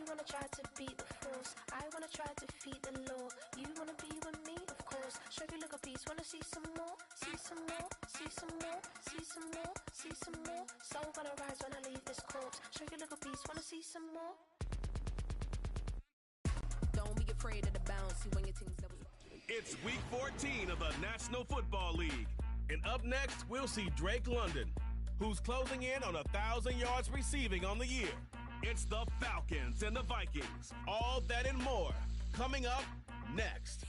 wanna try to beat the force, I wanna try to defeat the law. You wanna be with me, of course. Show you look a piece, wanna see some more, see some more, see some more, see some more, see some more. Soul gonna rise when I leave this corpse. Show you look a piece, wanna see some more. Don't be afraid of the bounce, see when your things that was. It's week 14 of the National Football League. And up next, we'll see Drake London, who's closing in on 1,000 yards receiving on the year. It's the Falcons and the Vikings. All that and more coming up next.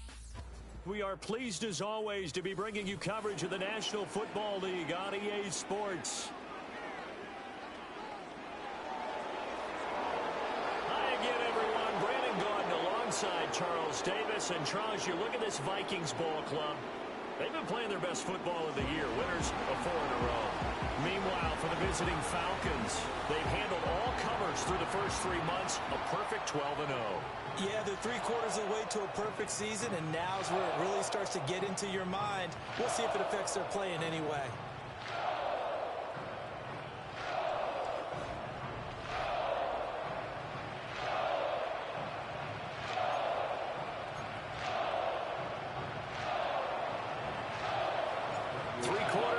We are pleased as always to be bringing you coverage of the National Football League on EA Sports. Hi again, everyone. Brandon Gaudin alongside Charles Davis. And Charles, you look at this Vikings ball club. They've been playing their best football of the year, winners of 4 in a row. Meanwhile, for the visiting Falcons, they've handled all comers through the first 3 months, a perfect 12-0. Yeah, they're 3/4 of the way to a perfect season, and now's where it really starts to get into your mind. We'll see if it affects their play in any way.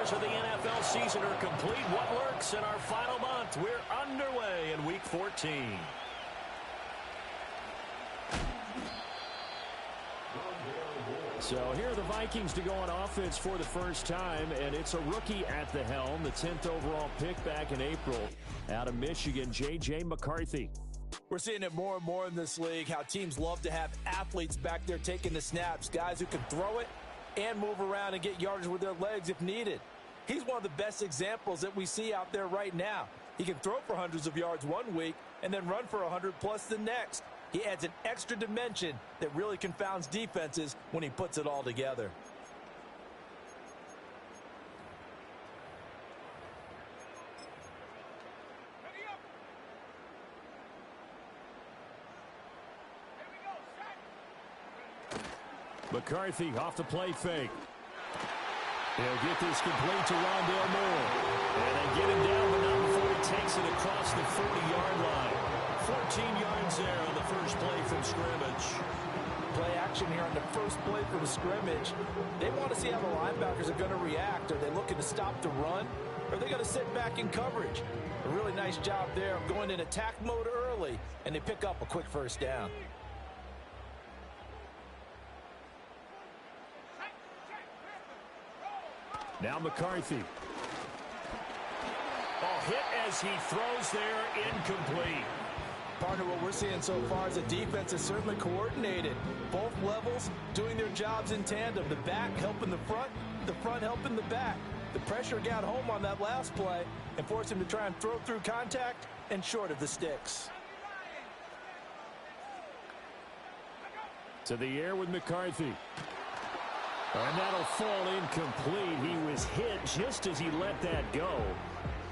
Of the NFL season are complete. What works in our final month? We're underway in week 14. So here are the Vikings to go on offense for the first time, and it's a rookie at the helm, the 10th overall pick back in April out of Michigan, J.J. McCarthy. We're seeing it more and more in this league, how teams love to have athletes back there taking the snaps, guys who can throw it and move around and get yardage with their legs if needed. He's one of the best examples that we see out there right now. He can throw for hundreds of yards one week and then run for 100+ the next. He adds an extra dimension that really confounds defenses when he puts it all together. McCarthy off the play fake. He'll get this complete to Rondale Moore. And they get him down, but not before he takes it across the 40-yard line. 14 yards there on the first play from scrimmage. Play action here on the first play from scrimmage. They want to see how the linebackers are going to react. Are they looking to stop the run? Or are they going to sit back in coverage? A really nice job there of going in attack mode early, and they pick up a quick first down. Now McCarthy. Ball hit as he throws there, incomplete. Partner, what we're seeing so far is the defense is certainly coordinated. Both levels doing their jobs in tandem. The back helping the front helping the back. The pressure got home on that last play and forced him to try and throw through contact and short of the sticks. To the air with McCarthy. And that'll fall incomplete. He was hit just as he let that go.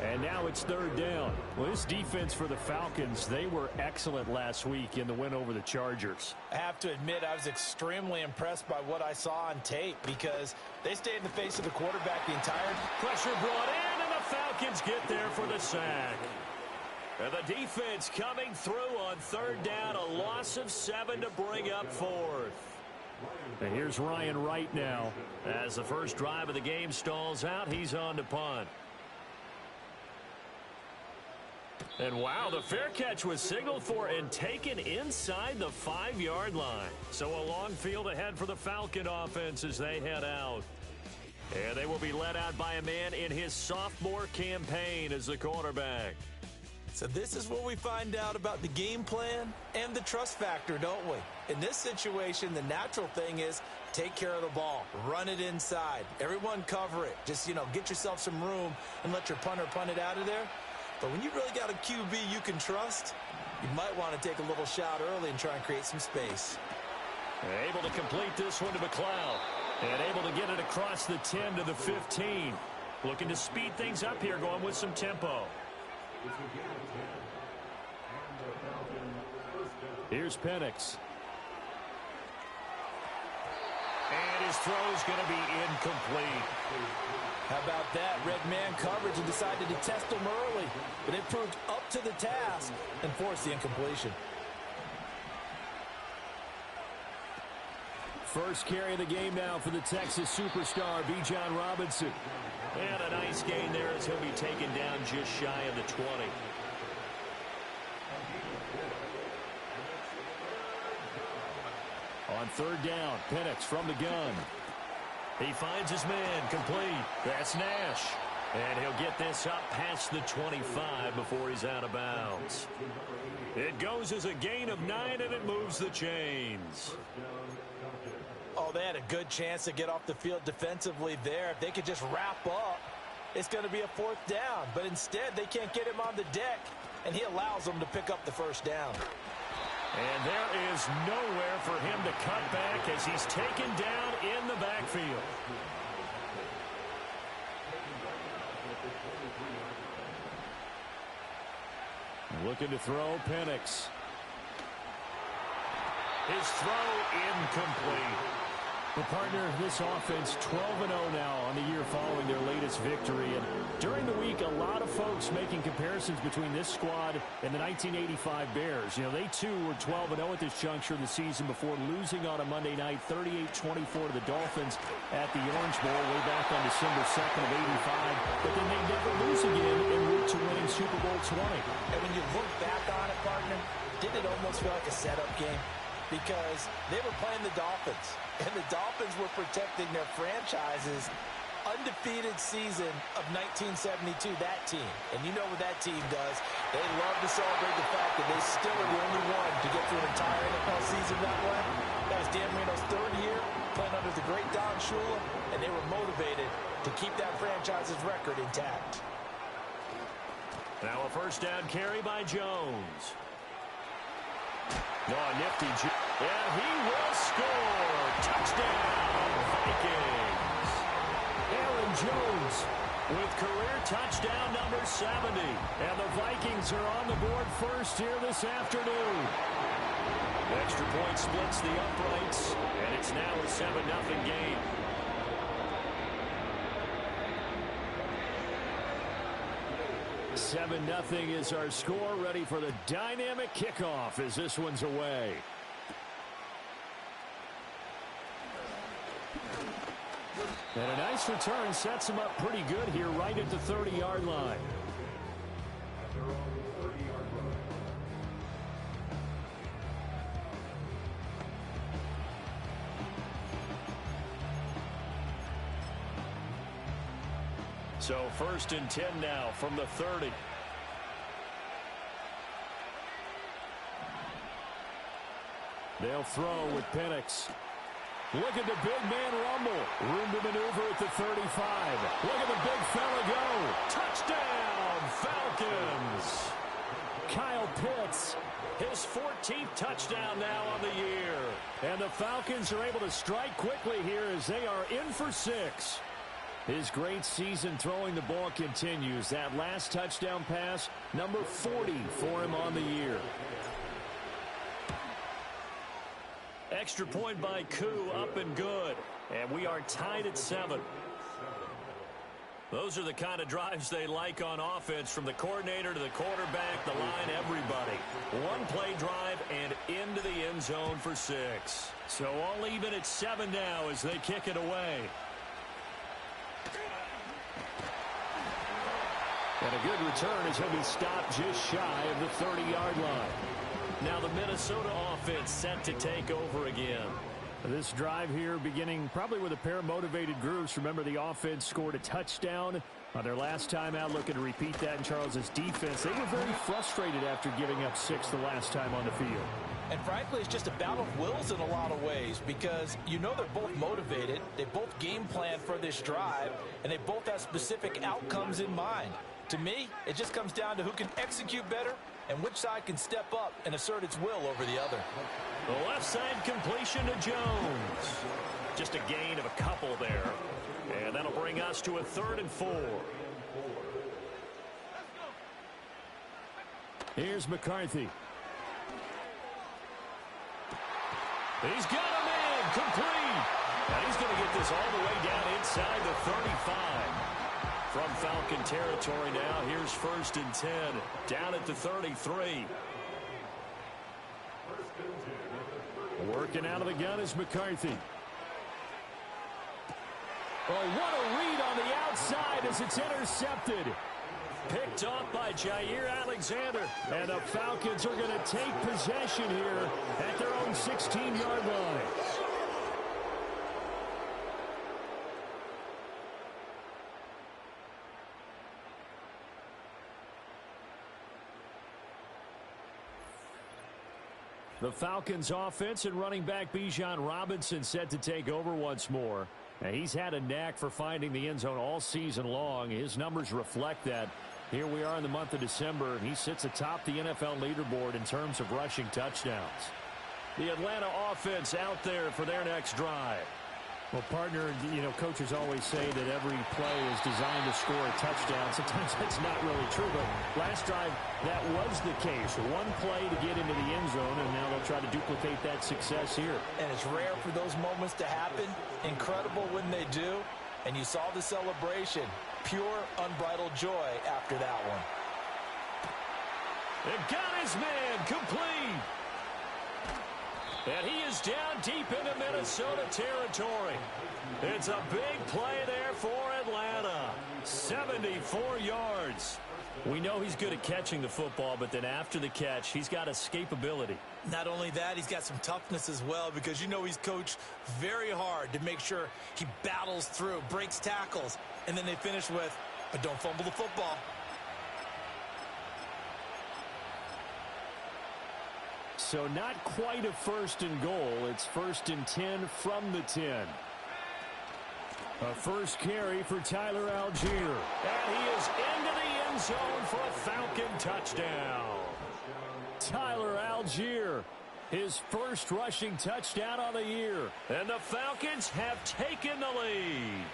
And now it's third down. Well, this defense for the Falcons, they were excellent last week in the win over the Chargers. I have to admit, I was extremely impressed by what I saw on tape because they stayed in the face of the quarterback the entire pressure brought in, and the Falcons get there for the sack. And the defense coming through on third down, a loss of 7 to bring up fourth. And here's Ryan Wright now. As the first drive of the game stalls out, he's on to punt. And wow, the fair catch was signaled for and taken inside the 5-yard line. So a long field ahead for the Falcon offense as they head out. And they will be led out by a man in his sophomore campaign as the quarterback. So this is where we find out about the game plan and the trust factor, don't we? In this situation, the natural thing is take care of the ball. Run it inside. Everyone cover it. Just, get yourself some room and let your punter punt it out of there. But when you really got a QB you can trust, you might want to take a little shot early and try and create some space. Able to complete this one to McLeod. And able to get it across the 10 to the 15. Looking to speed things up here, going with some tempo. Here's Penix. And his throw's going to be incomplete. How about that? Red man coverage and decided to test him early. But it proved up to the task and forced the incompletion. first carry of the game now for the Texas superstar, Bijan Robinson. And a nice gain there as he'll be taken down just shy of the 20. On third down, Penix from the gun. He finds his man, complete. That's Nash. And he'll get this up past the 25 before he's out of bounds. It goes as a gain of 9, and it moves the chains. Oh, they had a good chance to get off the field defensively there. If they could just wrap up, it's going to be a fourth down. But instead, they can't get him on the deck, and he allows them to pick up the first down. And there is nowhere for him to cut back as he's taken down in the backfield. Looking to throw, Penix. His throw incomplete. The partner, this offense 12-0 now on the year following their latest victory. And during the week, a lot of folks making comparisons between this squad and the 1985 Bears. You know, they too were 12-0 at this juncture of the season before losing on a Monday night 38-24 to the Dolphins at the Orange Bowl way back on December 2nd of 85. But then they never lose again en route to winning Super Bowl 20. And when you look back on it, partner, didn't it almost feel like a setup game? Because they were playing the Dolphins, and the Dolphins were protecting their franchise's undefeated season of 1972, that team. And you know what that team does. They love to celebrate the fact that they still are the only one to get through an entire NFL season that way. That was Dan Marino's third year, playing under the great Don Shula, and they were motivated to keep that franchise's record intact. Now a first down carry by Jones. Oh, nifty. And he will score. Touchdown, Vikings. Aaron Jones with career touchdown number 70. And the Vikings are on the board first here this afternoon. Extra point splits the uprights, and it's now a 7-0 game. Seven 0 is our score, ready for the dynamic kickoff as this one's away. And a nice return sets him up pretty good here right at the 30-yard line. So first and 10 now from the 30. They'll throw with Penix. Look at the big man rumble. Room to maneuver at the 35. Look at the big fella go. Touchdown, Falcons. Kyle Pitts, his 14th touchdown now on the year. And the Falcons are able to strike quickly here as they are in for 6. His great season throwing the ball continues. That last touchdown pass, number 40 for him on the year. Extra point by Koo, up and good. And we are tied at 7. Those are the kind of drives they like on offense, from the coordinator to the quarterback, the line, everybody. One play drive and into the end zone for 6. So all even at 7 now as they kick it away. And a good return as he'll be stopped just shy of the 30-yard line. Now the Minnesota offense set to take over again. This drive here beginning probably with a pair of motivated groups. Remember, the offense scored a touchdown on their last time out. Looking to repeat that in Charles's defense. They were very frustrated after giving up 6 the last time on the field. And frankly, it's just a battle of wills in a lot of ways, because you know they're both motivated. They both game plan for this drive, and they both have specific outcomes in mind. To me, it just comes down to who can execute better and which side can step up and assert its will over the other. The left side completion to Jones. Just a gain of a couple there. And that'll bring us to a 3rd and 4. Here's McCarthy. He's got him in, complete. And he's going to get this all the way down inside the 35. From Falcon territory now, here's 1st and 10, down at the 33. Working out of the gun is McCarthy. Oh, what a read on the outside as it's intercepted. Picked off by Jair Alexander. And the Falcons are going to take possession here at their own 16-yard line. The Falcons offense and running back Bijan Robinson set to take over once more. Now, he's had a knack for finding the end zone all season long. His numbers reflect that. Here we are in the month of December, and he sits atop the NFL leaderboard in terms of rushing touchdowns. The Atlanta offense out there for their next drive. Well, partner, you know, coaches always say that every play is designed to score a touchdown. Sometimes that's not really true, but last drive, that was the case. One play to get into the end zone, and now they'll try to duplicate that success here. And it's rare for those moments to happen. Incredible when they do. And you saw the celebration. Pure, unbridled joy after that one. It got his man complete. And he is down deep into Minnesota territory. It's a big play there for Atlanta. 74 yards. We know he's good at catching the football, but then after the catch, he's got escapability. Not only that, he's got some toughness as well, because you know he's coached very hard to make sure he battles through, breaks tackles, and then they finish with, but don't fumble the football. So not quite a 1st and goal. It's 1st and 10 from the 10. A first carry for Tyler Algier. And he is into the end zone for a Falcon touchdown. Tyler Algier, his first rushing touchdown on the year. And the Falcons have taken the lead.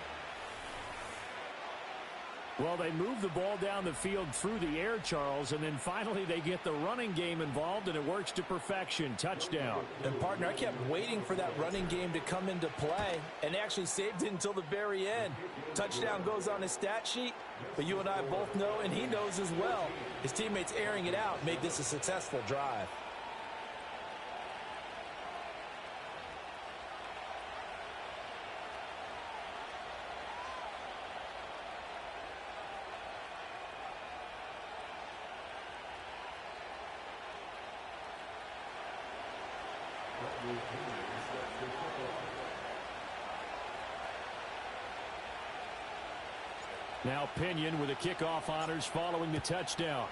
Well, they move the ball down the field through the air, Charles, and then finally they get the running game involved, and it works to perfection. Touchdown. And, partner, I kept waiting for that running game to come into play, and actually saved it until the very end. Touchdown goes on his stat sheet, but you and I both know, and he knows as well, his teammates airing it out made this a successful drive. Now Pinion with the kickoff honors following the touchdown.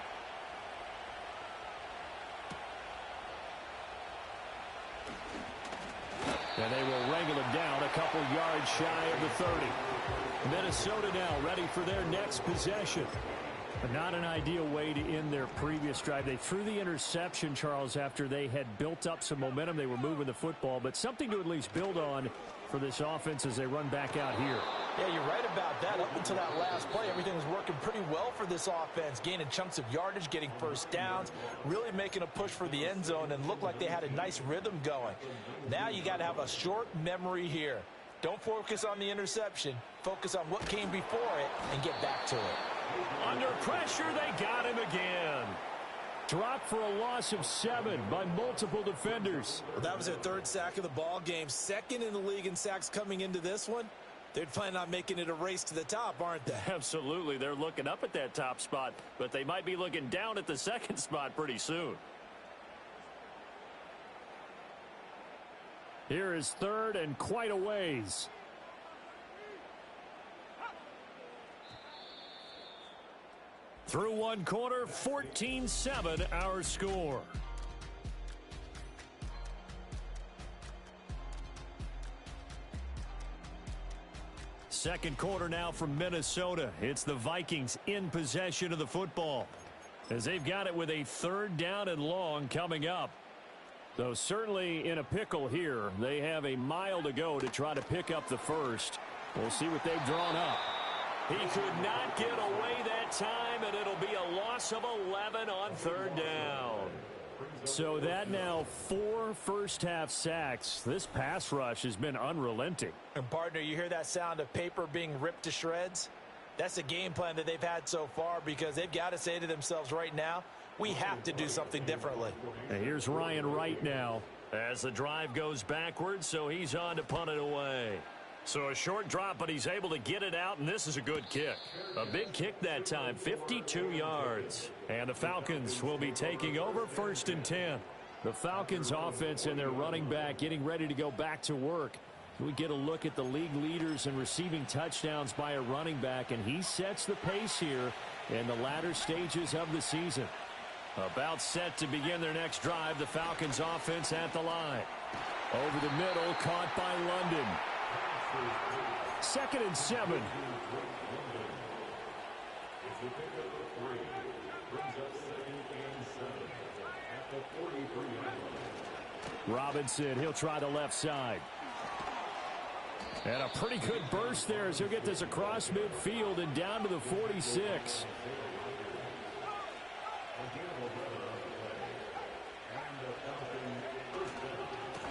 And they will wrangle him down a couple yards shy of the 30. Minnesota now ready for their next possession. But not an ideal way to end their previous drive. They threw the interception, Charles, after they had built up some momentum. They were moving the football, but something to at least build on for this offense as they run back out here. Yeah, you're right about that. Up until that last play, everything was working pretty well for this offense, gaining chunks of yardage, getting first downs, really making a push for the end zone, and looked like they had a nice rhythm going. Now you got to have a short memory here. Don't focus on the interception. Focus on what came before it and get back to it. Under pressure, they got him again. Dropped for a loss of 7 by multiple defenders. Well, that was their 3rd sack of the ball game. 2nd in the league in sacks coming into this one. They're planning on making it a race to the top, aren't they? Absolutely. They're looking up at that top spot, but they might be looking down at the 2nd spot pretty soon. Here is 3rd and quite a ways. Through one quarter, 14-7 our score. Second quarter now from Minnesota. It's the Vikings in possession of the football, as they've got it with a 3rd down and long coming up. Though certainly in a pickle here. They have a mile to go to try to pick up the first. We'll see what they've drawn up. He could not get away that time, and it'll be a loss of 11 on 3rd down. So that now 4 first-half sacks. This pass rush has been unrelenting. And, partner, you hear that sound of paper being ripped to shreds? That's the game plan that they've had so far, because they've got to say to themselves right now, we have to do something differently. And here's Ryan Wright now as the drive goes backwards, so he's on to punt it away. So a short drop, but he's able to get it out, and this is a good kick. A big kick that time, 52 yards. And the Falcons will be taking over 1st and 10. The Falcons offense and their running back getting ready to go back to work. We get a look at the league leaders in receiving touchdowns by a running back, and he sets the pace here in the latter stages of the season. About set to begin their next drive, the Falcons offense at the line. Over the middle, caught by London. 2nd and 7. Robinson, he'll try the left side. And a pretty good burst there as he'll get this across midfield and down to the 46.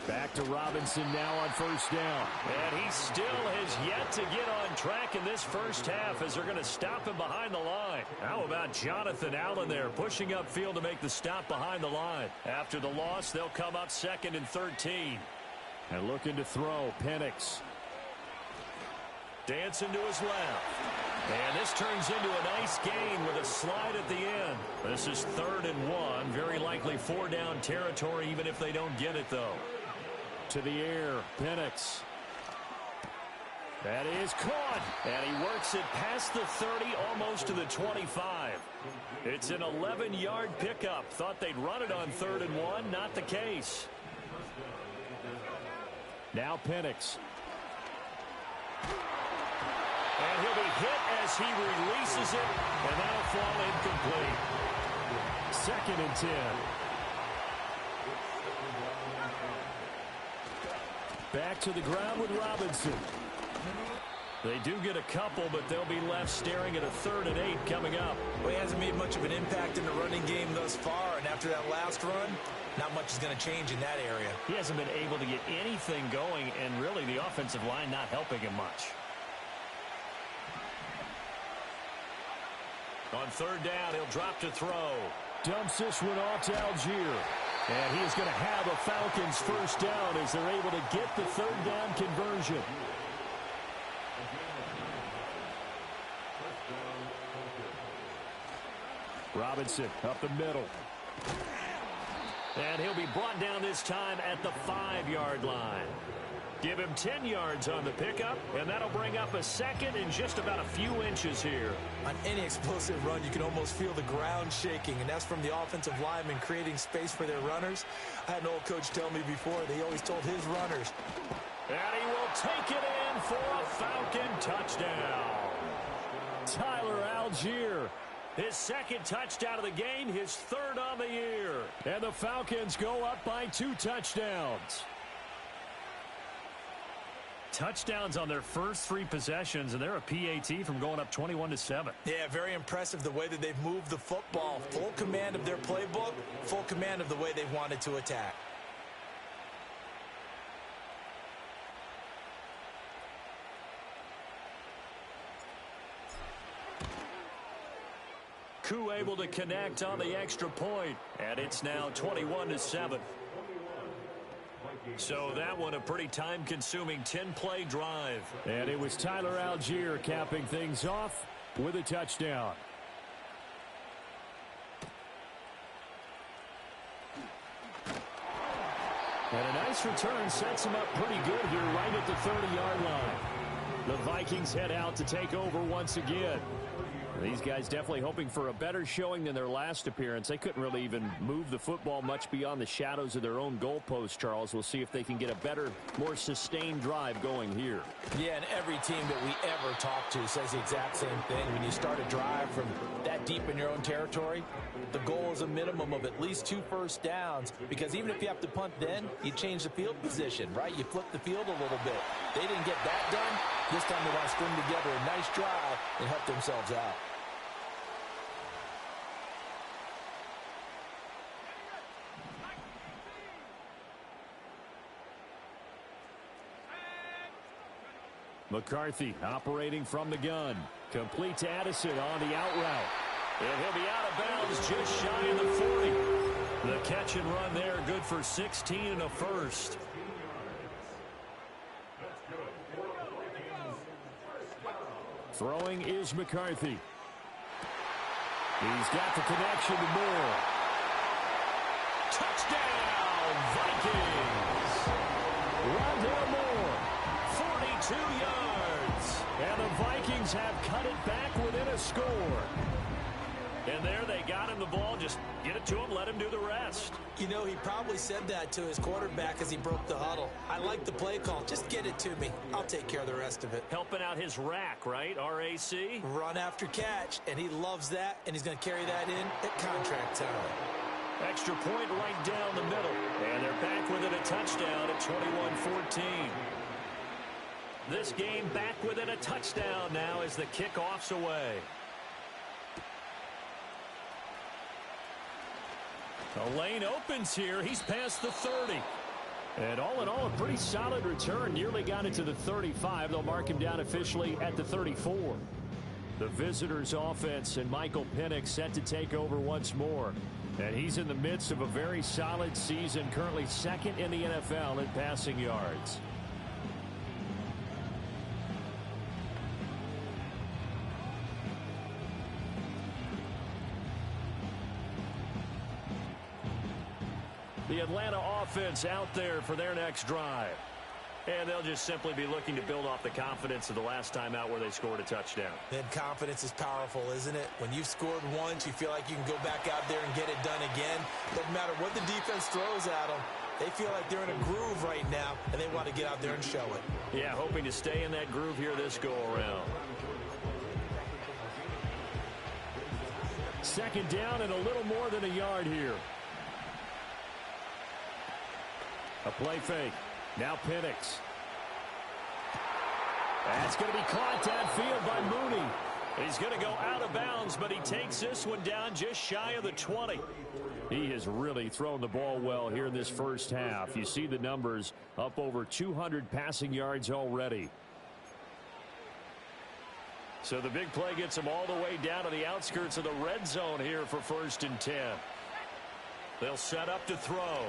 Back to Robinson now on 1st down. And he still has yet to get on track in this first half as they're going to stop him behind the line. How about Jonathan Allen there pushing upfield to make the stop behind the line? After the loss, they'll come up 2nd and 13. And looking to throw, Penix. Dancing to his left. And this turns into a nice gain with a slide at the end. This is 3rd and 1. Very likely 4-down territory even if they don't get it, though. To the air, Penix. That is caught. And he works it past the 30, almost to the 25. It's an 11-yard pickup. Thought they'd run it on 3rd and 1. Not the case. Now Penix. And he'll be hit as he releases it, and that'll fall incomplete. 2nd and 10. Back to the ground with Robinson. They do get a couple, but they'll be left staring at a 3rd and 8 coming up. Well, he hasn't made much of an impact in the running game thus far, and after that last run, not much is going to change in that area. He hasn't been able to get anything going, and really the offensive line not helping him much. On 3rd down, he'll drop to throw. Dumps this one off to Algier. And he is going to have a Falcons 1st down as they're able to get the 3rd down conversion. Robinson up the middle. And he'll be brought down this time at the 5-yard line. Give him 10 yards on the pickup, and that'll bring up a 2nd and just about a few inches here. On any explosive run, you can almost feel the ground shaking, and that's from the offensive linemen creating space for their runners. I had an old coach tell me before, they always told his runners. And he will take it in for a Falcon touchdown. Tyler Algier. His 2nd touchdown of the game, his 3rd on the year. And the Falcons go up by 2 touchdowns. Touchdowns on their first 3 possessions, and they're a PAT from going up 21-7. Yeah, very impressive the way that they've moved the football. Full command of their playbook, full command of the way they wanted to attack. Koo able to connect on the extra point, and it's now 21-7. So that one a pretty time-consuming 10-play drive. And it was Tyler Algier capping things off with a touchdown. And a nice return sets him up pretty good here right at the 30-yard line. The Vikings head out to take over once again. These guys definitely hoping for a better showing than their last appearance. They couldn't really even move the football much beyond the shadows of their own goalpost, Charles. We'll see if they can get a better, more sustained drive going here. Yeah, and every team that we ever talk to says the exact same thing. When you start a drive from that deep in your own territory, the goal is a minimum of at least 2 first downs, because even if you have to punt then, you change the field position, right? You flip the field a little bit. They didn't get that done. This time they want to string together a nice drive and help themselves out. McCarthy operating from the gun. Complete to Addison on the out route. And he'll be out of bounds just shy of the 40. The catch and run there, good for 16 and a first. Throwing is McCarthy. He's got the connection to Moore. Touchdown, Vikings! Rondale Moore, 42 yards. And the Vikings have cut it back within a score. And there they got him the ball. Just get it to him, let him do the rest. You know, he probably said that to his quarterback as he broke the huddle. I like the play call. Just get it to me. I'll take care of the rest of it. Helping out his rack, right? RAC? Run after catch, and he loves that, and he's going to carry that in at contract time. Extra point right down the middle. And they're back within a touchdown at 21-14. This game back within a touchdown now as the kickoff's away. The lane opens here. He's past the 30. And all in all, a pretty solid return. Nearly got it to the 35. They'll mark him down officially at the 34. The visitors' offense and Michael Penix set to take over once more. And he's in the midst of a very solid season, currently second in the NFL in passing yards. The Atlanta offense out there for their next drive. And they'll just simply be looking to build off the confidence of the last time out where they scored a touchdown. Then confidence is powerful, isn't it? When you've scored once, you feel like you can go back out there and get it done again. Doesn't matter what the defense throws at them. They feel like they're in a groove right now, and they want to get out there and show it. Yeah, hoping to stay in that groove here this go-around. Second down and a little more than a yard here. A play fake. Now Penix. That's going to be caught downfield by Mooney. He's going to go out of bounds, but he takes this one down just shy of the 20. He has really thrown the ball well here in this first half. You see the numbers, up over 200 passing yards already. So the big play gets him all the way down to the outskirts of the red zone here for 1st and 10. They'll set up to throw.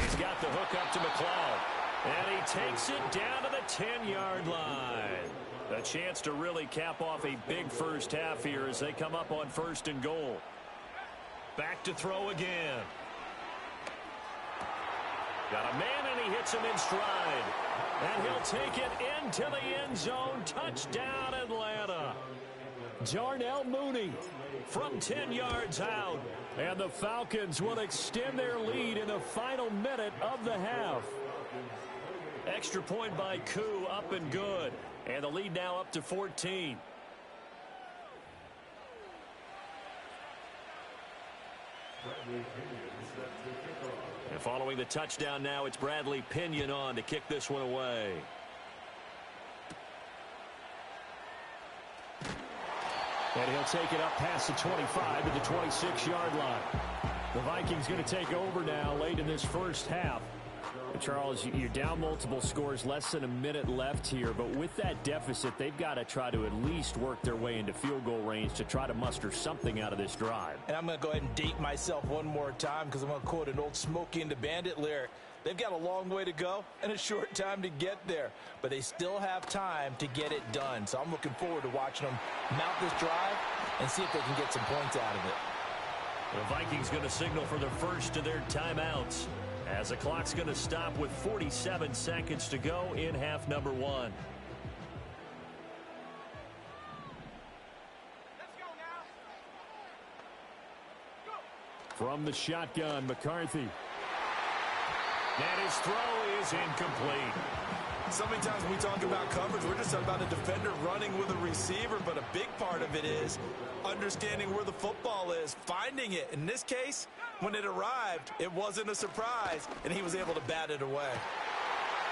He's got the hook up to McLeod. And he takes it down to the 10-yard line. A chance to really cap off a big first half here as they come up on 1st and goal. Back to throw again. Got a man, and he hits him in stride. And he'll take it into the end zone. Touchdown, Atlanta. Darnell Mooney from 10 yards out. And the Falcons will extend their lead in the final minute of the half. Extra point by Koo, up and good. And the lead now up to 14. And following the touchdown now, it's Bradley Pinion on to kick this one away. And he'll take it up past the 25 to the 26-yard line. The Vikings going to take over now late in this first half. Charles, you're down multiple scores, less than a minute left here. But with that deficit, they've got to try to at least work their way into field goal range to try to muster something out of this drive. And I'm going to go ahead and date myself one more time because I'm going to quote an old Smokey and the Bandit lyric. They've got a long way to go and a short time to get there, but they still have time to get it done. So I'm looking forward to watching them mount this drive and see if they can get some points out of it. The Vikings going to signal for the first of their timeouts as the clock's going to stop with 47 seconds to go in half number 1. From the shotgun, McCarthy. And his throw is incomplete. So many times when we talk about coverage, we're just talking about a defender running with a receiver, but a big part of it is understanding where the football is, finding it. In this case, when it arrived, it wasn't a surprise, and he was able to bat it away.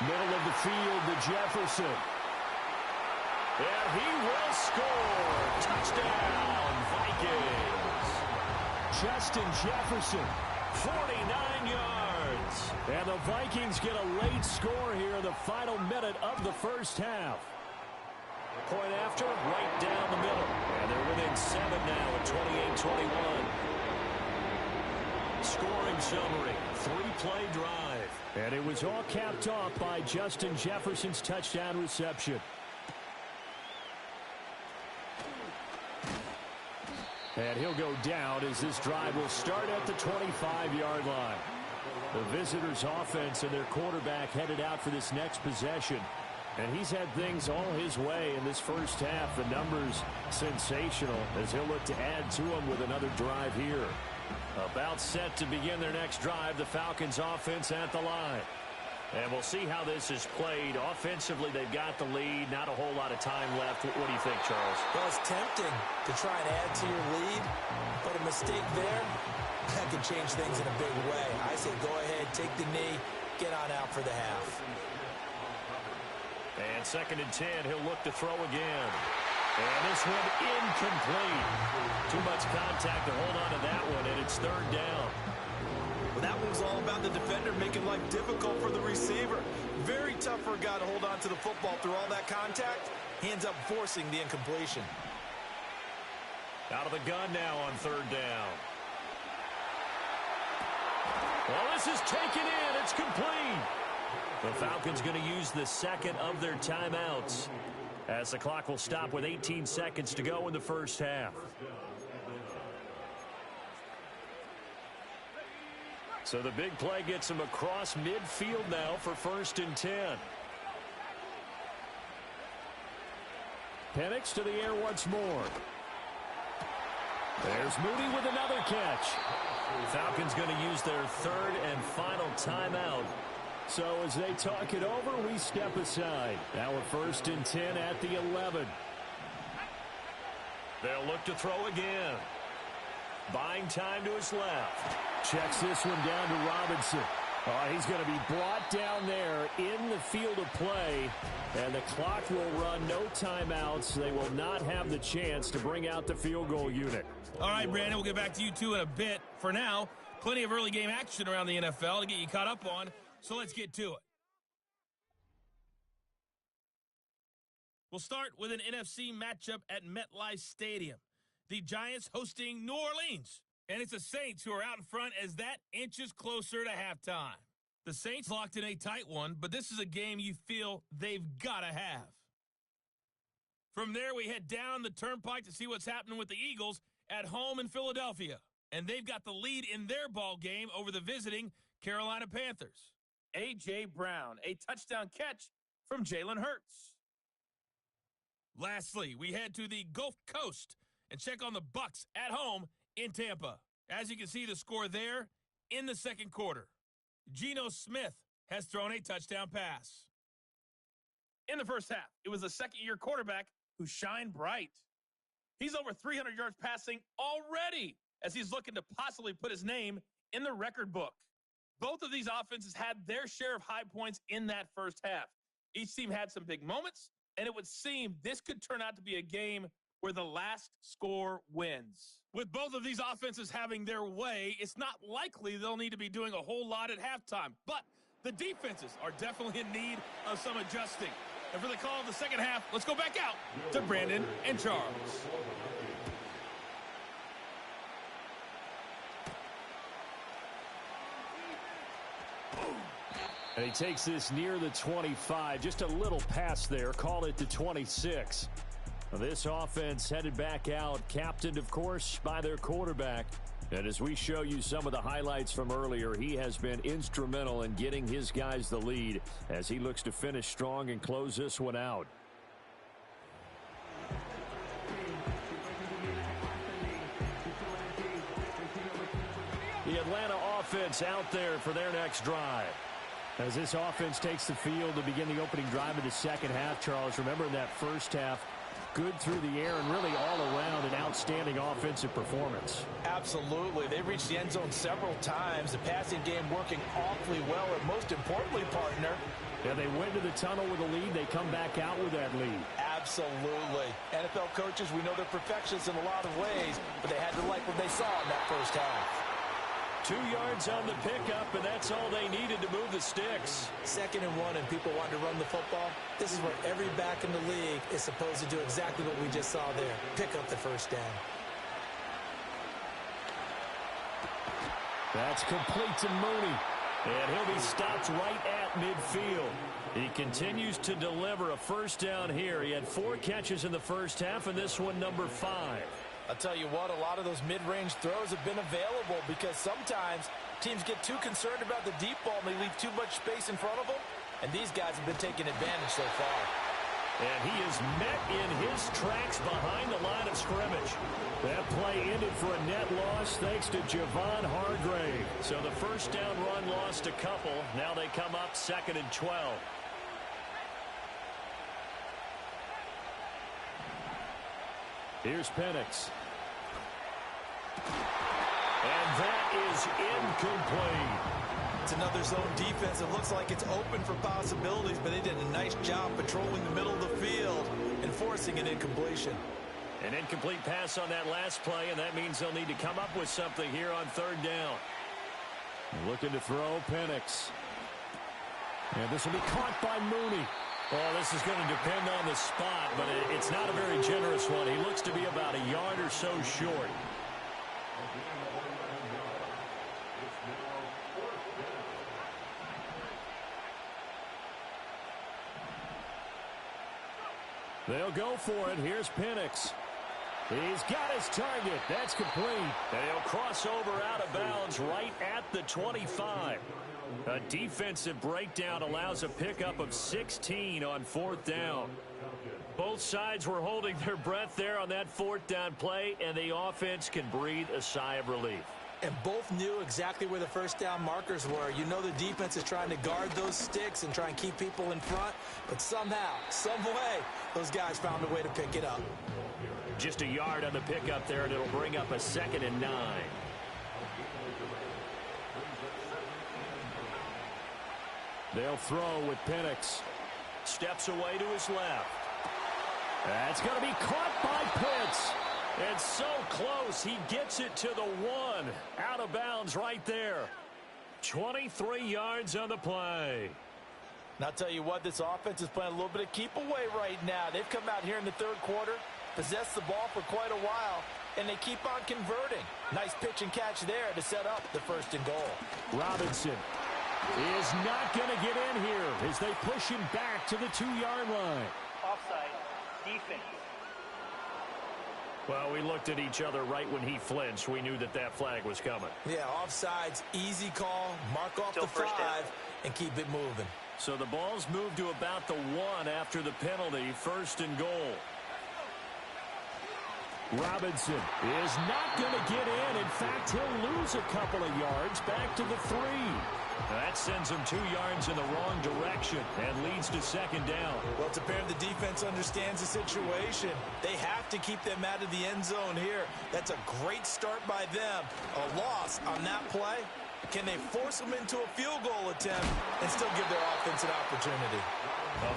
Middle of the field to Jefferson. And he will score. Touchdown, Vikings. Justin Jefferson, 49 yards. And the Vikings get a late score here in the final minute of the first half. Point after, right down the middle. And they're within 7 now at 28-21. Scoring summary, 3-play drive. And it was all capped off by Justin Jefferson's touchdown reception. And he'll go down as this drive will start at the 25-yard line. The visitors' offense and their quarterback headed out for this next possession. And he's had things all his way in this first half. The numbers sensational as he'll look to add to them with another drive here. About set to begin their next drive, the Falcons offense at the line. And we'll see how this is played. Offensively, they've got the lead. Not a whole lot of time left. What do you think, Charles? Well, it's tempting to try and add to your lead, but a mistake there, that can change things in a big way. I say go ahead, take the knee, get on out for the half. And 2nd and 10, he'll look to throw again. And this one incomplete. Too much contact to hold on to that one, and it's 3rd down. Well, that one was all about the defender making life difficult for the receiver. Very tough for a guy to hold on to the football through all that contact. He ends up forcing the incompletion. Out of the gun now on 3rd down. Well, this is taken in. It's complete. The Falcons going to use the 2nd of their timeouts as the clock will stop with 18 seconds to go in the first half. So the big play gets him across midfield now for 1st and 10. Penix to the air once more. There's Moody with another catch. Falcons going to use their 3rd and final timeout. So as they talk it over, we step aside. Now a 1st and 10 at the 11. They'll look to throw again. Buying time to his left. Checks this one down to Robinson. He's going to be brought down there in the field of play. And the clock will run, no timeouts. They will not have the chance to bring out the field goal unit. All right, Brandon, we'll get back to you two in a bit. For now, plenty of early game action around the NFL to get you caught up on. So let's get to it. We'll start with an NFC matchup at MetLife Stadium. The Giants hosting New Orleans. And it's the Saints who are out in front as that inches closer to halftime. The Saints locked in a tight one, but this is a game you feel they've got to have. From there, we head down the turnpike to see what's happening with the Eagles at home in Philadelphia. And they've got the lead in their ball game over the visiting Carolina Panthers. A.J. Brown, a touchdown catch from Jalen Hurts. Lastly, we head to the Gulf Coast and check on the Bucs at home in Tampa. As you can see the score there in the 2nd quarter. Geno Smith has thrown a touchdown pass. In the first half, it was the 2nd-year quarterback who shined bright. He's over 300 yards passing already as he's looking to possibly put his name in the record book. Both of these offenses had their share of high points in that first half. Each team had some big moments, and it would seem this could turn out to be a game where the last score wins. With both of these offenses having their way, it's not likely they'll need to be doing a whole lot at halftime. But the defenses are definitely in need of some adjusting. And for the call of the second half, let's go back out to Brandon and Charles. And he takes this near the 25. Just a little pass there. Call it the 26. This offense headed back out, captained, of course, by their quarterback. And as we show you some of the highlights from earlier, he has been instrumental in getting his guys the lead as he looks to finish strong and close this one out. The Atlanta offense out there for their next drive. As this offense takes the field to begin the opening drive of the second half, Charles, remember in that first half, good through the air and really all around an outstanding offensive performance. Absolutely. They reached the end zone several times. The passing game working awfully well, and most importantly, partner. Yeah, they went to the tunnel with a lead. They come back out with that lead. Absolutely. NFL coaches, we know they're perfectionists in a lot of ways, but they had to like what they saw in that first half. 2 yards on the pickup, and that's all they needed to move the sticks. 2nd and 1, and people want to run the football. This is where every back in the league is supposed to do exactly what we just saw there. Pick up the first down. That's complete to Mooney. And he'll be stopped right at midfield. He continues to deliver a first down here. He had 4 catches in the first half, and this one number 5. I'll tell you what, a lot of those mid-range throws have been available because sometimes teams get too concerned about the deep ball and they leave too much space in front of them, and these guys have been taking advantage so far. And he is met in his tracks behind the line of scrimmage. That play ended for a net loss thanks to Javon Hargrave. So the first down run lost a couple. Now they come up 2nd and 12. Here's Penix. And that is incomplete. It's another zone defense. It looks like it's open for possibilities, but they did a nice job patrolling the middle of the field and forcing an incompletion. An incomplete pass on that last play, and that means they'll need to come up with something here on 3rd down. Looking to throw, Penix. And this will be caught by Mooney. Well, this is going to depend on the spot, but it's not a very generous one. He looks to be about a yard or so short. They'll go for it. Here's Penix. He's got his target. That's complete. And he'll cross over out of bounds right at the 25. A defensive breakdown allows a pickup of 16 on 4th down. Both sides were holding their breath there on that 4th down play, and the offense can breathe a sigh of relief. And both knew exactly where the first down markers were. You know the defense is trying to guard those sticks and try and keep people in front, but somehow, some way, those guys found a way to pick it up. Just a yard on the pickup there, and it'll bring up a 2nd and 9. They'll throw with Penix. Steps away to his left. That's going to be caught by Pitts. And so close, he gets it to the 1. Out of bounds right there. 23 yards on the play. And I'll tell you what, this offense is playing a little bit of keep away right now. They've come out here in the 3rd quarter, possessed the ball for quite a while, and they keep on converting. Nice pitch and catch there to set up the 1st and goal. Robinson is not going to get in here as they push him back to the 2-yard line. Offside, defense. Well, we looked at each other right when he flinched. We knew that that flag was coming. Yeah, offsides, easy call, mark off Still the 5, and keep it moving. So the ball's moved to about the 1 after the penalty, 1st and goal. Robinson is not going to get in. In fact, he'll lose a couple of yards back to the 3. That sends him 2 yards in the wrong direction and leads to 2nd down. Well, it's apparent the defense understands the situation. They have to keep them out of the end zone here. That's a great start by them. A loss on that play. Can they force them into a field goal attempt and still give their offense an opportunity?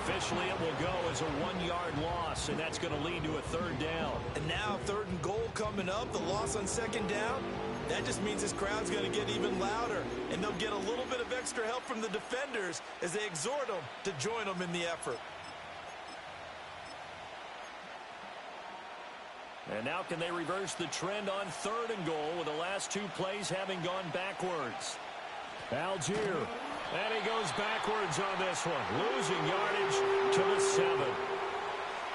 Officially, it will go as a 1-yard loss, and that's going to lead to a 3rd down. And now 3rd and goal coming up, the loss on 2nd down. That just means this crowd's going to get even louder, and they'll get a little bit of extra help from the defenders as they exhort them to join them in the effort. And now can they reverse the trend on 3rd and goal with the last 2 plays having gone backwards? Algier. And he goes backwards on this one, losing yardage to the 7.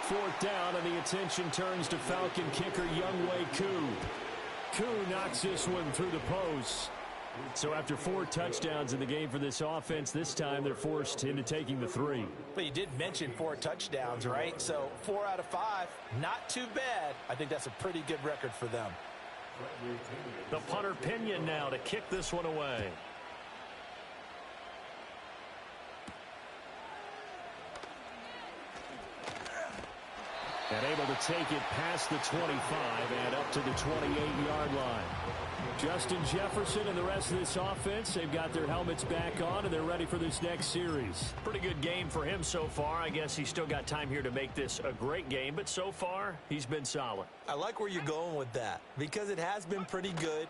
4th down, and the attention turns to Falcon kicker Younghoe Koo. Koo knocks this one through the post. So after 4 touchdowns in the game for this offense, this time they're forced into taking the 3. But you did mention 4 touchdowns, right? So 4 out of 5, not too bad. I think that's a pretty good record for them. The punter Pinion now to kick this one away. And able to take it past the 25 and up to the 28-yard line. Justin Jefferson and the rest of this offense, they've got their helmets back on, and they're ready for this next series. Pretty good game for him so far. I guess he's still got time here to make this a great game, but so far, he's been solid. I like where you're going with that because it has been pretty good.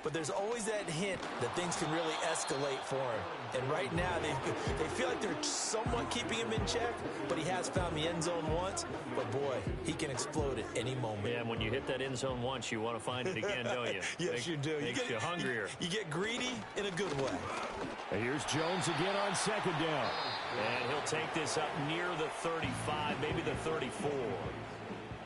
But there's always that hint that things can really escalate for him. And right now, they feel like they're somewhat keeping him in check, but he has found the end zone once. But, boy, he can explode at any moment. Yeah, and when you hit that end zone once, you want to find it again, don't you? Yes, you do. Makes you hungrier. You get greedy in a good way. And here's Jones again on 2nd down. And he'll take this up near the 35, maybe the 34.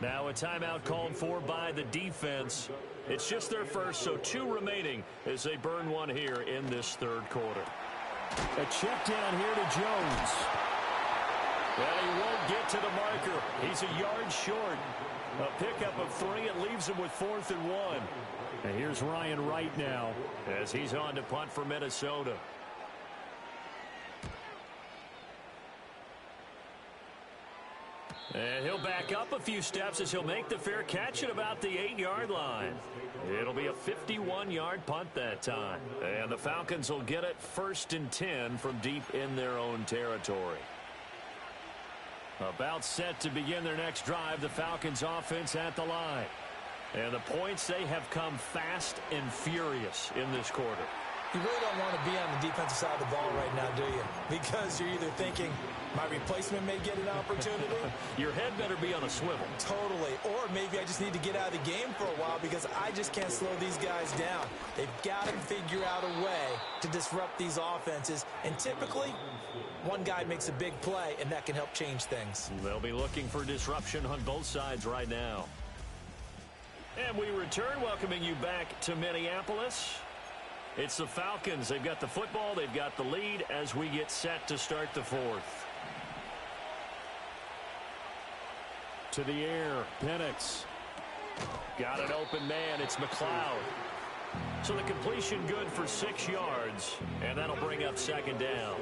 Now a timeout called for by the defense. It's just their first, so 2 remaining as they burn one here in this third quarter. A check down here to Jones. Well, he won't get to the marker. He's a yard short. A pickup of 3. It leaves him with 4th and 1. And here's Ryan Wright now as he's on to punt for Minnesota. And he'll back up a few steps as he'll make the fair catch at about the 8-yard line. It'll be a 51-yard punt that time. And the Falcons will get it 1st and 10 from deep in their own territory. About set to begin their next drive, the Falcons offense at the line. And the points, they have come fast and furious in this quarter. You really don't want to be on the defensive side of the ball right now, do you? Because you're either thinking, my replacement may get an opportunity. Your head better be on a swivel. Totally. Or maybe I just need to get out of the game for a while because I just can't slow these guys down. They've got to figure out a way to disrupt these offenses. And typically, one guy makes a big play, and that can help change things. They'll be looking for disruption on both sides right now. And we return, welcoming you back to Minneapolis. It's the Falcons. They've got the football. They've got the lead as we get set to start the 4th. To the air, Penix. Got an open man. It's McLeod. So the completion good for 6 yards, and that'll bring up 2nd down.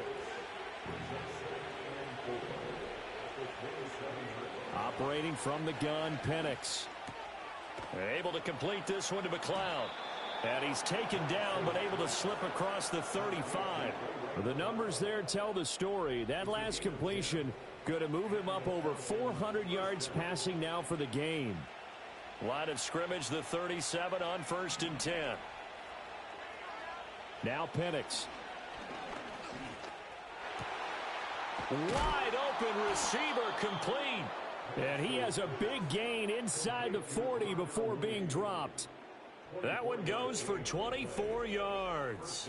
Operating from the gun, Penix. Able to complete this one to McLeod. And he's taken down, but able to slip across the 35. The numbers there tell the story. That last completion going to move him up over 400 yards passing now for the game. Line of scrimmage, the 37 on 1st and 10. Now Penix. Wide open receiver, complete. And he has a big gain inside the 40 before being dropped. That one goes for 24 yards.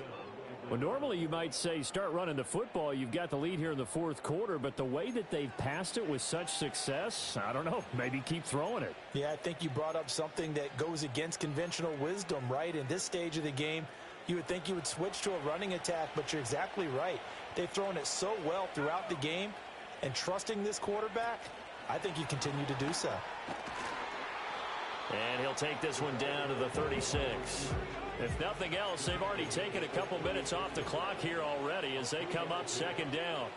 Well, normally you might say start running the football. You've got the lead here in the 4th quarter, but the way that they've passed it with such success, I don't know, maybe keep throwing it. Yeah, I think you brought up something that goes against conventional wisdom, right? In this stage of the game, you would think you would switch to a running attack, but you're exactly right. They've thrown it so well throughout the game, and trusting this quarterback, I think you continue to do so. And he'll take this one down to the 36. If nothing else, they've already taken a couple minutes off the clock here already as they come up 2nd down.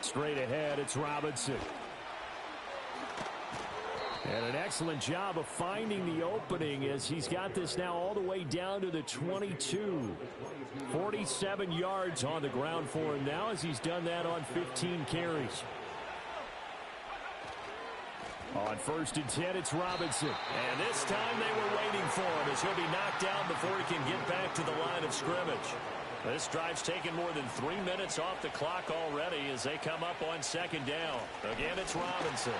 Straight ahead, it's Robinson. And an excellent job of finding the opening as he's got this now all the way down to the 22. 47 yards on the ground for him now as he's done that on 15 carries. On 1st and 10, it's Robinson. And this time they were waiting for him as he'll be knocked down before he can get back to the line of scrimmage. This drive's taken more than 3 minutes off the clock already as they come up on 2nd down. Again, it's Robinson.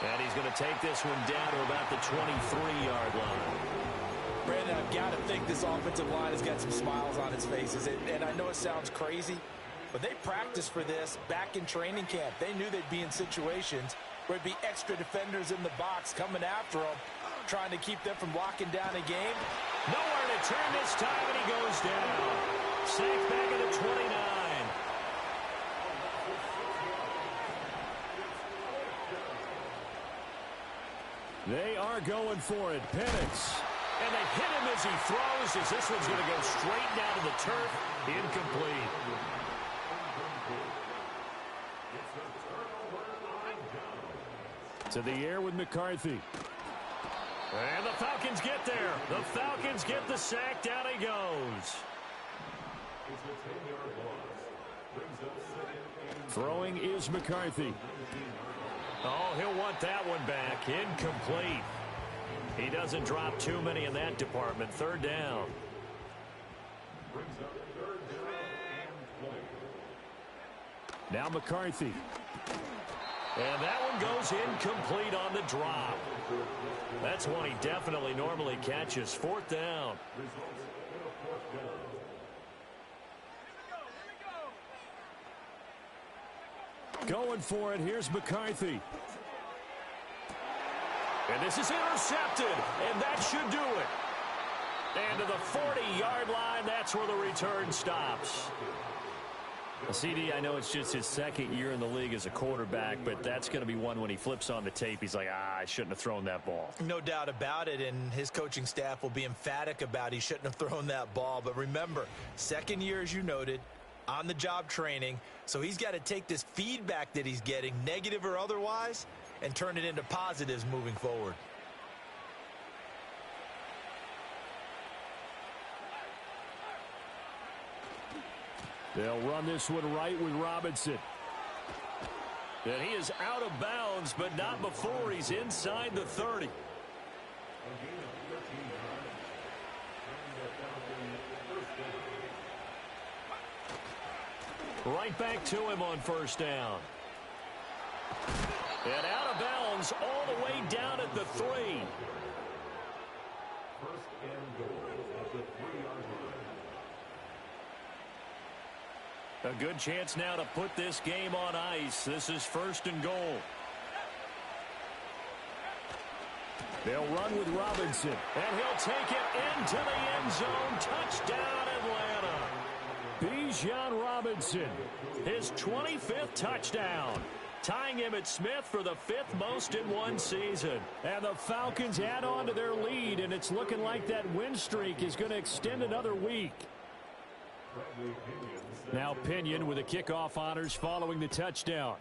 And he's going to take this one down to about the 23-yard line. Brandon, I've got to think this offensive line has got some smiles on its faces. And I know it sounds crazy, but they practiced for this back in training camp. They knew they'd be in situations where it'd be extra defenders in the box coming after them, trying to keep them from locking down a game. Nowhere to turn this time, and he goes down. Safe back at the 29. They are going for it. Penix. And they hit him as he throws, as this one's going to go straight down to the turf. Incomplete. To the air with McCarthy. And the Falcons get there. The Falcons get the sack. Down he goes. Throwing is McCarthy. Oh, he'll want that one back. Incomplete. He doesn't drop too many in that department. 3rd down. Now McCarthy. And that one goes incomplete on the drop. That's one he definitely normally catches. 4th down. Going for it. Here's McCarthy. And this is intercepted, and that should do it. And to the 40-yard line, that's where the return stops. CD, I know it's just his second year in the league as a quarterback, but that's going to be one when he flips on the tape. He's like, I shouldn't have thrown that ball. No doubt about it, and his coaching staff will be emphatic about he shouldn't have thrown that ball. But remember, second year, as you noted, on-the-job training, so he's got to take this feedback that he's getting, negative or otherwise, and turn it into positives moving forward. They'll run this one right with Robinson. And he is out of bounds, but not before he's inside the 30. Right back to him on first down. And out of bounds all the way down at the 3. First and goal at the 3-yard line. A good chance now to put this game on ice. This is first and goal. They'll run with Robinson, and he'll take it into the end zone. Touchdown, Atlanta. Bijan Robinson, his 25th touchdown, tying Emmitt Smith for the 5th most in one season. And the Falcons add on to their lead, and it's looking like that win streak is going to extend another week. Now Pinion with the kickoff honors following the touchdown.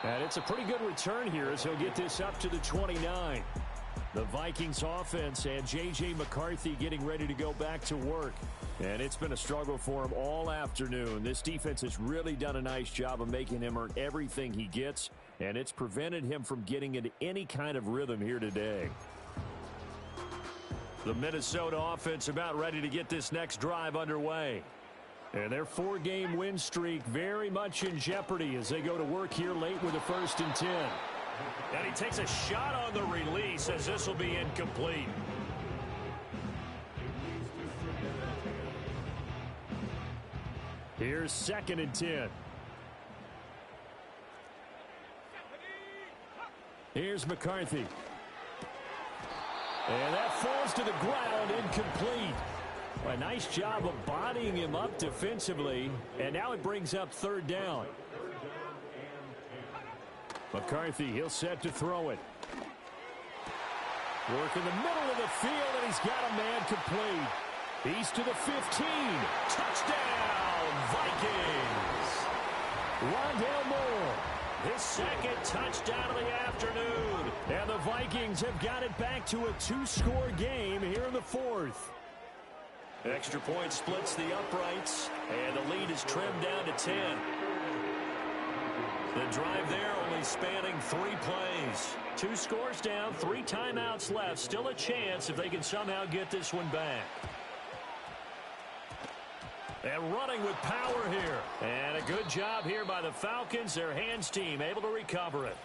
And it's a pretty good return here as he'll get this up to the 29. The Vikings offense and J.J. McCarthy getting ready to go back to work. And it's been a struggle for him all afternoon. This defense has really done a nice job of making him earn everything he gets, and it's prevented him from getting into any kind of rhythm here today. The Minnesota offense about ready to get this next drive underway. And their 4-game win streak very much in jeopardy as they go to work here late with a 1st and 10. And he takes a shot on the release as this will be incomplete. Here's 2nd and 10. Here's McCarthy. And that falls to the ground, incomplete. A nice job of bodying him up defensively, and now it brings up 3rd down. McCarthy, he'll set to throw it. Work in the middle of the field, and he's got a man complete. He's to the 15. Touchdown, Vikings. Rondale Moore, his 2nd touchdown of the afternoon. And the Vikings have got it back to a 2-score game here in the 4th. Extra point splits the uprights, and the lead is trimmed down to 10. The drive there only spanning 3 plays. 2 scores down, 3 timeouts left. Still a chance if they can somehow get this one back. And running with power here. And a good job here by the Falcons. Their hands team able to recover it.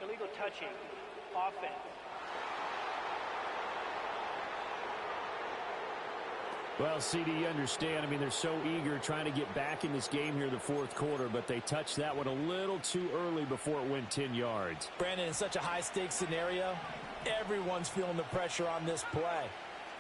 Illegal touching. Offense. Well, CD, you understand. I mean, they're so eager trying to get back in this game here in the 4th quarter, but they touched that one a little too early before it went 10 yards. Brandon, in such a high-stakes scenario, everyone's feeling the pressure on this play.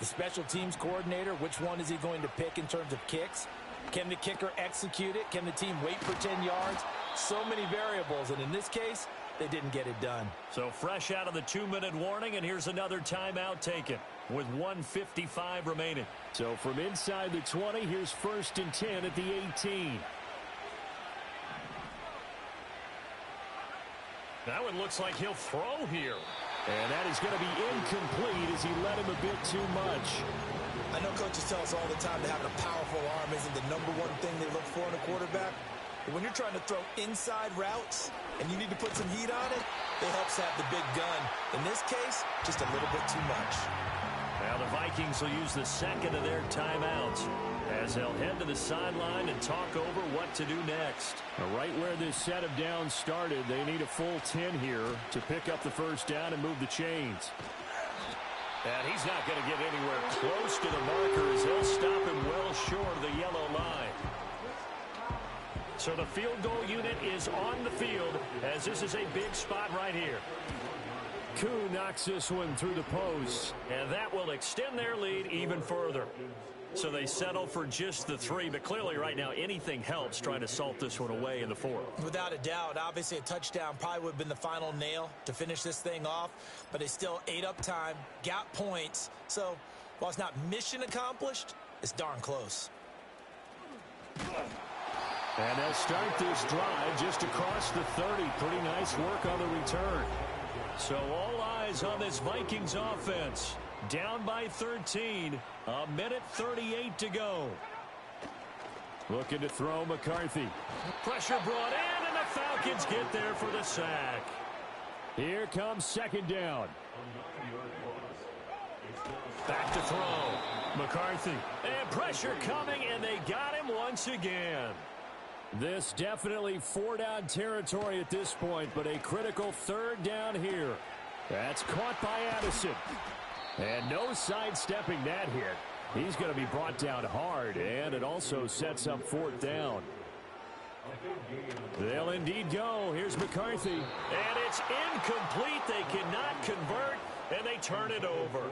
The special teams coordinator, which one is he going to pick in terms of kicks? Can the kicker execute it? Can the team wait for 10 yards? So many variables, and in this case, they didn't get it done. So fresh out of the 2-minute warning, and here's another timeout taken with 1:55 remaining. So from inside the 20, here's 1st and 10 at the 18. Now it looks like he'll throw here. And that is going to be incomplete as he led him a bit too much. I know coaches tell us all the time that having a powerful arm isn't the #1 thing they look for in a quarterback. But when you're trying to throw inside routes and you need to put some heat on it, it helps have the big gun. In this case, just a little bit too much. Now the Vikings will use the 2nd of their timeouts as they'll head to the sideline and talk over what to do next. Now, right where this set of downs started, they need a full 10 here to pick up the 1st down and move the chains. And he's not going to get anywhere close to the marker as he'll stop him well short of the yellow line. So the field goal unit is on the field as this is a big spot right here. Koo knocks this one through the post. And that will extend their lead even further. So they settle for just the 3, but clearly right now anything helps trying to salt this one away in the 4th. Without a doubt, obviously a touchdown probably would have been the final nail to finish this thing off, but they still ate up time, got points. So while it's not mission accomplished, it's darn close. And they'll start this drive just across the 30. Pretty nice work on the return. So all eyes on this Vikings offense. Down by 13. A minute 38 to go. Looking to throw McCarthy. Pressure brought in, and the Falcons get there for the sack. Here comes second down. Back to throw. McCarthy. And pressure coming, and they got him once again. This definitely 4-down territory at this point, but a critical 3rd down here. That's caught by Addison. And no sidestepping that hit. He's going to be brought down hard, and it also sets up 4th down. They'll indeed go. Here's McCarthy. And it's incomplete. They cannot convert, and they turn it over.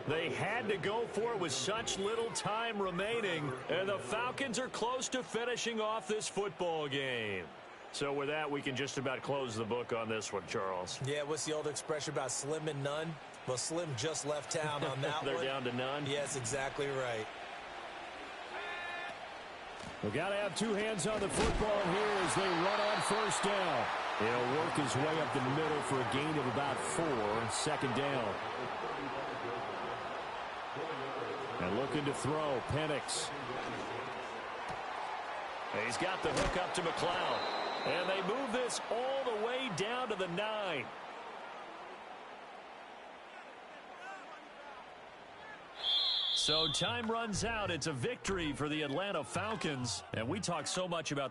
They had to go for it with such little time remaining, and the Falcons are close to finishing off this football game. So with that, we can just about close the book on this one, Charles. Yeah, what's the old expression about slim and none? Well, Slim just left town on that They're one. down to none? Yes, exactly right. We've got to have 2 hands on the football here as they run on 1st down. He'll work his way up the middle for a gain of about 4. 2nd down. And looking to throw, Penix. He's got the hook up to McLeod. And they move this all the way down to the 9. So time runs out. It's a victory for the Atlanta Falcons. And we talk so much about